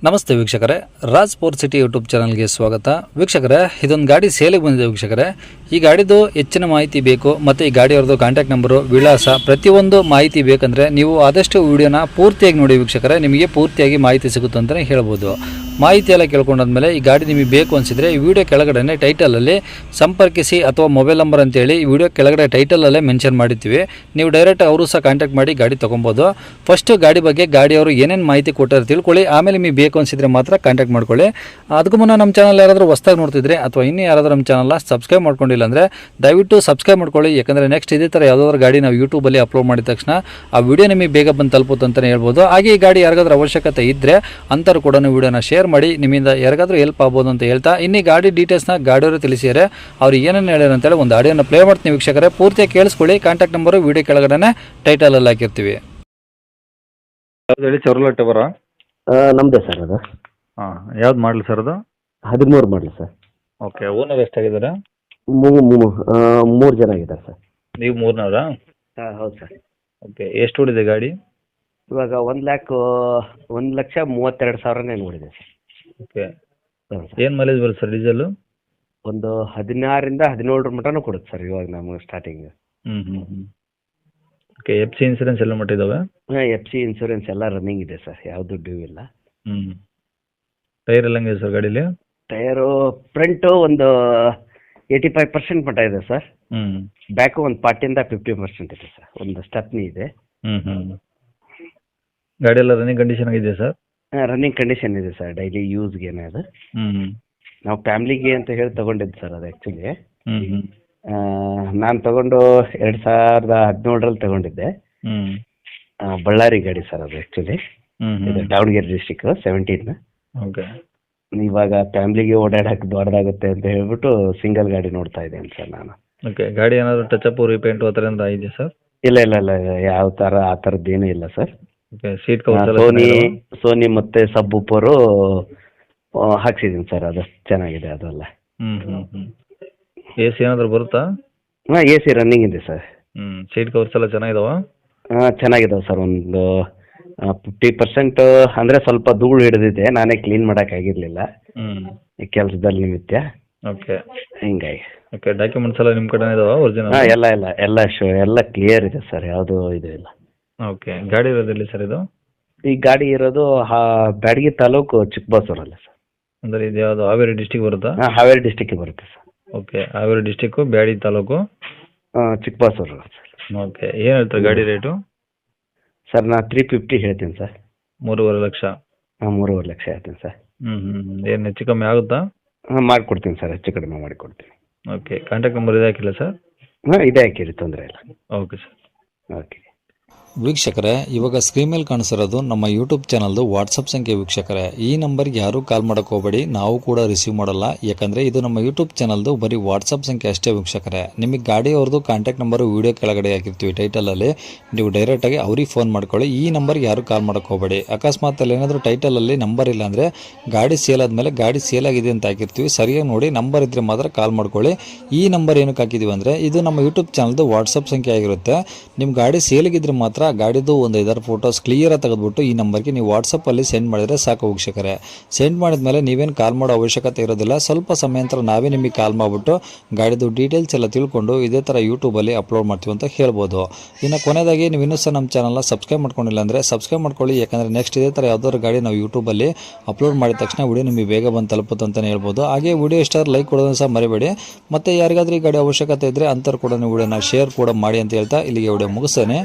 ನಮಸ್ತೆ ವೀಕ್ಷಕರೇ, Raj sport city YouTube ಚಾನಲ್ಗೆ ಸ್ವಾಗತ. ವೀಕ್ಷಕರೇ, ಇದೊಂದು ಗಾಡಿ ಸೇಲಿಗೆ ಬಂದಿದೆ ವೀಕ್ಷಕರೇ. ಈ ಗಾಡಿದು ಹೆಚ್ಚಿನ ಮಾಹಿತಿ ಬೇಕು ಮತ್ತು ಈ ಗಾಡಿಯವ್ರದ್ದು ಕಾಂಟ್ಯಾಕ್ಟ್ ನಂಬರು, ವಿಳಾಸ, ಪ್ರತಿಯೊಂದು ಮಾಹಿತಿ ಬೇಕಂದರೆ ನೀವು ಆದಷ್ಟು ವಿಡಿಯೋನ ಪೂರ್ತಿಯಾಗಿ ನೋಡಿ ವೀಕ್ಷಕರೇ. ನಿಮಗೆ ಪೂರ್ತಿಯಾಗಿ ಮಾಹಿತಿ ಸಿಗುತ್ತೆ ಅಂತಲೇ ಹೇಳ್ಬೋದು. ಮಾಹಿತಿ ಎಲ್ಲ ಕೇಳ್ಕೊಂಡಾದ್ಮೇಲೆ ಈ ಗಾಡಿ ನಿಮಗೆ ಬೇಕು ಅನಿಸಿದರೆ ಈ ವಿಡಿಯೋ ಕೆಳಗಡೆ ಟೈಟಲಲ್ಲಿ ಸಂಪರ್ಕಿಸಿ ಅಥವಾ ಮೊಬೈಲ್ ನಂಬರ್ ಅಂತೇಳಿ ಈ ವಿಡಿಯೋ ಕೆಳಗಡೆ ಟೈಟಲಲ್ಲೇ ಮೆನ್ಷನ್ ಮಾಡಿರ್ತೀವಿ. ನೀವು ಡೈರೆಕ್ಟ್ ಅವರು ಸಹ ಕಾಂಟ್ಯಾಕ್ಟ್ ಮಾಡಿ ಗಾಡಿ ತೊಗೊಬೋದು. ಫಸ್ಟು ಗಾಡಿ ಬಗ್ಗೆ ಗಾಡಿಯವರು ಏನೇನು ಮಾಹಿತಿ ಕೊಟ್ಟಾರೆ ತಿಳ್ಕೊಳ್ಳಿ, ಆಮೇಲೆ ನಿಮಗೆ ಬೇಕು ಅನಿಸಿದರೆ ಮಾತ್ರ ಕಾಂಟ್ಯಾಕ್ಟ್ ಮಾಡ್ಕೊಳ್ಳಿ. ಅದಕ್ಕೂ ಮುನ್ನ ನಮ್ಮ ಚಾನಲ್ ಯಾರಾದರೂ ಹೊಸ್ದಾಗಿ ನೋಡ್ತಿದ್ರೆ ಅಥವಾ ಇನ್ನೂ ಯಾರಾದರೂ ನಮ್ಮ ಚಾನಲ್ನ ಸಬ್ಸ್ಕ್ರೈಬ್ ಮಾಡ್ಕೊಂಡಿಲ್ಲ ಅಂದರೆ ದಯವಿಟ್ಟು ಸಬ್ಸ್ಕ್ರೈಬ್ ಮಾಡ್ಕೊಳ್ಳಿ. ಯಾಕಂದರೆ ನೆಕ್ಸ್ಟ್ ಇದೇ ಥರ ಯಾವುದಾದ್ರೂ ಗಾಡಿ ನಾವು ಯೂಟ್ಯೂಬಲ್ಲಿ ಅಪ್ಲೋಡ್ ಮಾಡಿದ ತಕ್ಷಣ ಆ ವಿಡಿಯೋ ನಿಮಗೆ ಬೇಗ ಬಂದು ತಲುಪುತ್ತೆ ಅಂತಲೇ ಹೇಳ್ಬೋದು. ಹಾಗೆ ಈ ಗಾಡಿ ಯಾರಿಗಾದ್ರೂ ಅವಶ್ಯಕತೆ ಇದ್ದರೆ ಅಂಥವ್ರು ಕೂಡ ವಿಡಿಯೋನ ಶೇರ್ ಮಾಡಿ, ನಿಮ್ಮಿಂದ ಯಾರಿಗಾದ್ರೂ ಹೆಲ್ಪ್ ಆಗ್ಬೋದು ಅಂತ ಹೇಳ್ತಾ ಇನ್ನೀ ಗಾಡಿ ಡೀಟೇಲ್ಸ್ನ ಗಾಡಿಯವರು ತಿಳಿಸಿದರೆ ಅವ್ರು ಏನೇನು ಹೇಳ್ಯಾರ ಅಂತೇಳಿ ಒಂದು ಆಡಿಯೋನ ಪ್ಲೇ ಮಾಡ್ತೀನಿ ವೀಕ್ಷಕರೇ. ಪೂರ್ತಿಯಾಗಿ ಕೇಳಿಸ್ಕೊಳ್ಳಿ. ಕಾಂಟ್ಯಾಕ್ಟ್ ನಂಬರು ವಿಡಿಯೋ ಕೆಳಗಡೆ ಟೈಟಲಲ್ಲಿ ಹಾಕಿರ್ತೀವಿ. ಹೇಳಿ, ಚೌರ್ಲಟ್ ಅವರ ನಮ್ಮದೇ ಸರ್ ಅದು. ಹಾಂ, ಯಾವ್ದು ಮಾಡಲಿ ಸರ್ ಅದು? 13 ಮಾಡಲಿ ಸರ್. Okay, owner ಎಷ್ಟಾಗಿದ್ದಾರೆ? ಮೂರು ಜನ ಆಗಿದ್ದಾರೆ ಸರ್. ನೀವು ಮೂರನವರಾ? ಹಾಂ, ಹೌದು ಸರ್. ಓಕೆ, ಎಷ್ಟು ಓಡಿದೆ ಗಾಡಿ? ಇವಾಗ 1,32,000 ನೋಡಿದೆ ಸರ್. ಓಕೆ, ಹೌದು ಸರ್. ಏನು ಮೈಲೇಜ್ ಬರುತ್ತೆ ಸರ್ ಡೀಸೆಲ್ಲು? ಒಂದು 16-17 ಮಟನೂ ಕೊಡುತ್ತೆ ಸರ್ ಇವಾಗ ನಮಗೆ starting. Okay, F C insurance ಎಲ್ಲ ಮಟ್ಟಿದ್ದಾವೆ? ಹಾಂ, FC ಇನ್ಸೂರೆನ್ಸ್ ಎಲ್ಲ ರನ್ನಿಂಗ್ ಇದೆ ಸರ್, ಯಾವುದು ಡ್ಯೂ ಇಲ್ಲ. ಟೈರ್ ಎಲ್ಲ ಹೆಂಗಿದೆ ಸರ್ ಗಾಡೀಲಿ? ಟಯರು ಫ್ರಂಟು ಒಂದು 85% ಮಟ್ಟ ಇದೆ ಸರ್. ಬ್ಯಾಕು ಒಂದು 40-50% ಇದೆ ಸರ್. ಒಂದು ಸ್ಟೆಪ್ನಿ ಇದೆ. ಗಾಡಿ ಎಲ್ಲ ರನ್ನಿಂಗ್ ಕಂಡೀಷನ್ ಆಗಿದೆ ಸರ್? ರನ್ನಿಂಗ್ ಕಂಡೀಷನ್ ಇದೆ ಸರ್, ಡೈಲಿ ಯೂಸ್ಗೇನೆ ಅದು. ನಾವು ಫ್ಯಾಮ್ಲಿಗೆ ಅಂತ ಹೇಳಿ ತೊಗೊಂಡಿದ್ದು ಸರ್ ಅದು ಆ್ಯಕ್ಚುಲಿ. ನಾನು ತೊಗೊಂಡು 2017 ತೊಗೊಂಡಿದ್ದೆ. ಬಳ್ಳಾರಿ ಗಾಡಿ ಸರ್ ಅದು ಆ್ಯಕ್ಚುಲಿ. ಇದು ದಾವಣಗೆರೆ ಡಿಸ್ಟಿಕ್ 17. ಓಕೆ, ಇವಾಗ ಫ್ಯಾಮ್ಲಿಗೆ ಓಡಾಡಕ್ಕೆ ದೊಡ್ಡದಾಗುತ್ತೆ ಅಂತ ಹೇಳ್ಬಿಟ್ಟು ಸಿಂಗಲ್ ಗಾಡಿ ನೋಡ್ತಾ ಇದ್ದೇನೆ ಸರ್ ನಾನು. ಓಕೆ, ಗಾಡಿ ಏನಾದರೂ ಟಚಪ್ ರೀಪೇಂಟ್ ಆ ಥರ ಏನಾದ್ರು ಇದೆಯಾ ಸರ್? ಇಲ್ಲ ಯಾವ ಥರ ಆ ಥರದ್ದೇನೂ ಇಲ್ಲ ಸರ್. ಓಕೆ, ಸೀಟ್ ಕವರ್ಸ್ ಸೋನಿ ಮತ್ತೆ ಸಬ್ ಉಪ್ಪರು ಹಾಕ್ಸಿದ್ದೀನಿ ಸರ್, ಅದು ಚೆನ್ನಾಗಿದೆ ಅದೆಲ್ಲ. ಎ ಸಿ ಏನಾದರೂ ಬರುತ್ತಾ? ಹಾಂ, AC ರನ್ನಿಂಗ್ ಇದೆ ಸರ್. ಸೀಟ್ ಕವರ್ಸ್ ಎಲ್ಲ ಚೆನ್ನಾಗಿದಾವ? ಹಾಂ, ಚೆನ್ನಾಗಿದಾವೆ ಸರ್. ಒಂದು 50% ಅಂದರೆ ಸ್ವಲ್ಪ ಧೂಳು ಹಿಡಿದಿದೆ, ನಾನೇ ಕ್ಲೀನ್ ಮಾಡೋಕ್ಕಾಗಿರಲಿಲ್ಲ ಈ ಕೆಲಸದಲ್ಲಿ ನಿಮಿತ್ತ. ಓಕೆ, ಹಿಂಗಾಗಿ. ಓಕೆ, ಡಾಕ್ಯುಮೆಂಟ್ಸ್ ಎಲ್ಲ ನಿಮ್ಮ ಕಡೆ ಇದಾವ ಒರಿಜಿನಲ್? ಹಾಂ, ಎಲ್ಲ ಕ್ಲಿಯರ್ ಇದೆ ಸರ್, ಯಾವುದೂ ಇದು ಇಲ್ಲ. ಓಕೆ, ಗಾಡಿ ಇರೋದಿಲ್ಲ ಸರ್ ಇದು? ಈ ಗಾಡಿ ಇರೋದು ಬ್ಯಾಡಗಿ ತಾಲೂಕು ಚಿಕ್ಕಬಾಸೂರಲ್ಲಿ ಸರ್. ಅಂದರೆ ಇದು ಯಾವುದು ಹಾವೇರಿ ಡಿಸ್ಟಿಕ್ ಬರುತ್ತಾ? ಹಾಂ, ಹಾವೇರಿ ಡಿಸ್ಟಿಕ್ಕಿಗೆ ಬರುತ್ತೆ sir. Okay, Haveri district, Byadagi taluk, Chikkabasur sir. Okay, ಏನು ಹೇಳ್ತಾರೆ ಗಾಡಿ ರೇಟು? ಸರ್ ನಾನು 350 ಹೇಳ್ತೀನಿ ಸರ್. 3.5 ಲಕ್ಷ? ಹಾಂ, 3.5 ಲಕ್ಷ ಹೇಳ್ತೀನಿ ಸರ್. ಏನು ಹೆಚ್ಚು ಕಮ್ಮಿ ಆಗುತ್ತಾ? ಹಾಂ, ಮಾಡಿಕೊಡ್ತೀನಿ ಸರ್, ಹೆಚ್ಚು ಕಡಿಮೆ ಮಾಡಿಕೊಡ್ತೀನಿ. ಓಕೆ, ಕಾಂಟ್ಯಾಕ್ಟ್ ನಂಬರ್ ಇದೆ ಹಾಕಿಲ್ಲ ಸರ್? ಹಾಂ, ಇದೇ ಹಾಕಿರಿ, ತೊಂದರೆ ಇಲ್ಲ. Okay sir. ಓಕೆ ವೀಕ್ಷಕರೇ, ಇವಾಗ ಸ್ಕ್ರೀನ್ ಮೇಲೆ ಕಾಣಿಸಿರೋದು ನಮ್ಮ ಯೂಟ್ಯೂಬ್ ಚಾನಲ್ದು ವಾಟ್ಸಪ್ ಸಂಖ್ಯೆ ವೀಕ್ಷಕರೇ. ಈ ನಂಬರ್ಗೆ ಯಾರೂ ಕಾಲ್ ಮಾಡೋಕೆ ಹೋಗಬೇಡಿ, ನಾವು ಕೂಡ ರಿಸೀವ್ ಮಾಡಲ್ಲ. ಯಾಕಂದರೆ ಇದು ನಮ್ಮ ಯೂಟ್ಯೂಬ್ ಚಾನಲ್ದು ಬರೀ ವಾಟ್ಸಪ್ ಸಂಖ್ಯೆ ಅಷ್ಟೇ ವೀಕ್ಷಕರೇ. ನಿಮಗೆ ಗಾಡಿಯವ್ರದ್ದು ಕಾಂಟ್ಯಾಕ್ಟ್ ನಂಬರು ವೀಡಿಯೋ ಕೆಳಗಡೆ ಹಾಕಿರ್ತೀವಿ ಟೈಟಲಲ್ಲಿ, ನೀವು ಡೈರೆಕ್ಟಾಗಿ ಅವ್ರಿಗೆ ಫೋನ್ ಮಾಡ್ಕೊಳ್ಳಿ. ಈ ನಂಬರ್ಗೆ ಯಾರೂ ಕಾಲ್ ಮಾಡೋಕೆ ಹೋಗಬೇಡಿ. ಅಕಸ್ಮಾತ್ ಅಲ್ಲಿ ಏನಾದರೂ ಟೈಟಲಲ್ಲಿ ನಂಬರ್ ಇಲ್ಲ ಅಂದರೆ ಗಾಡಿ ಸೇಲ್ ಆದಮೇಲೆ ಗಾಡಿ ಸೇಲ್ ಆಗಿದೆ ಅಂತ ಹಾಕಿರ್ತೀವಿ, ಸರಿಯಾಗಿ ನೋಡಿ ನಂಬರ್ ಇದ್ದರೆ ಮಾತ್ರ ಕಾಲ್ ಮಾಡ್ಕೊಳ್ಳಿ. ಈ ನಂಬರ್ ಏನಕ್ಕೆ ಹಾಕಿದ್ದೀವಿ ಅಂದರೆ ಇದು ನಮ್ಮ ಯೂಟ್ಯೂಬ್ ಚಾನಲ್ದು ವಾಟ್ಸಪ್ ಸಂಖ್ಯೆ ಆಗಿರುತ್ತೆ. ನಿಮ್ಮ ಗಾಡಿ ಸೇಲಿಗಿದ್ರೆ ಮಾತ್ರ ಗಾಡಿದು ಒಂದು 5 ಫೋಟೋಸ್ ಕ್ಲಿಯರಾಗಿ ತೆಗೆದುಬಿಟ್ಟು ಈ ನಂಬರ್ಗೆ ನೀವು ವಾಟ್ಸಪ್ಪಲ್ಲಿ ಸೆಂಡ್ ಮಾಡಿದರೆ ಸಾಕು ವೀಕ್ಷಕರೇ. ಸೆಂಡ್ ಮಾಡಿದ್ಮೇಲೆ ನೀವೇನು ಕಾಲ್ ಮಾಡೋ ಅವಶ್ಯಕತೆ ಇರೋದಿಲ್ಲ. ಸ್ವಲ್ಪ ಸಮಯ ನಂತರ ನಾವೇ ನಿಮಗೆ ಕಾಲ್ ಮಾಡಿಬಿಟ್ಟು ಗಾಡಿದು ಡೀಟೇಲ್ಸ್ ಎಲ್ಲ ತಿಳ್ಕೊಂಡು ಇದೇ ಥರ ಯೂಟ್ಯೂಬಲ್ಲಿ ಅಪ್ಲೋಡ್ ಮಾಡ್ತೀವಿ ಅಂತ ಹೇಳ್ಬೋದು. ಇನ್ನು ಕೊನೆಯದಾಗಿ ನೀವು ಇನ್ನೂ ಸಹ ನಮ್ಮ ಚಾನಲ್ನ ಸಬ್ಸ್ಕ್ರೈಬ್ ಮಾಡ್ಕೊಂಡಿಲ್ಲ ಅಂದರೆ ಸಬ್ಸ್ಕ್ರೈಬ್ ಮಾಡ್ಕೊಳ್ಳಿ. ಯಾಕಂದರೆ ನೆಕ್ಸ್ಟ್ ಇದೇ ಥರ ಯಾವುದಾದ್ರು ಗಾಡಿ ನಾವು ಯೂಟ್ಯೂಬಲ್ಲಿ ಅಪ್ಲೋಡ್ ಮಾಡಿದ ತಕ್ಷಣ ವಿಡಿಯೋ ನಿಮಗೆ ಬೇಗ ಬಂದು ತಲುಪುತ್ತೆ ಅಂತಲೇ ಹೇಳ್ಬೋದು. ಹಾಗೆ ವಿಡಿಯೋ ಇಷ್ಟ ಲೈಕ್ ಕೊಡೋದನ್ನು ಸಹ ಮರಿಬೇಡಿ. ಮತ್ತು ಯಾರಿಗಾದ್ರೂ ಈ ಗಾಡಿ ಅವಶ್ಯಕತೆ ಇದ್ದರೆ ಅಂಥವ್ರು ಕೂಡ ನೀವು ವಿಡಿಯೋನ ಶೇರ್ ಕೂಡ ಮಾಡಿ ಅಂತ ಹೇಳ್ತಾ ಇಲ್ಲಿಗೆ ವಿಡಿಯೋ ಮುಗಿಸ್ತೇನೆ.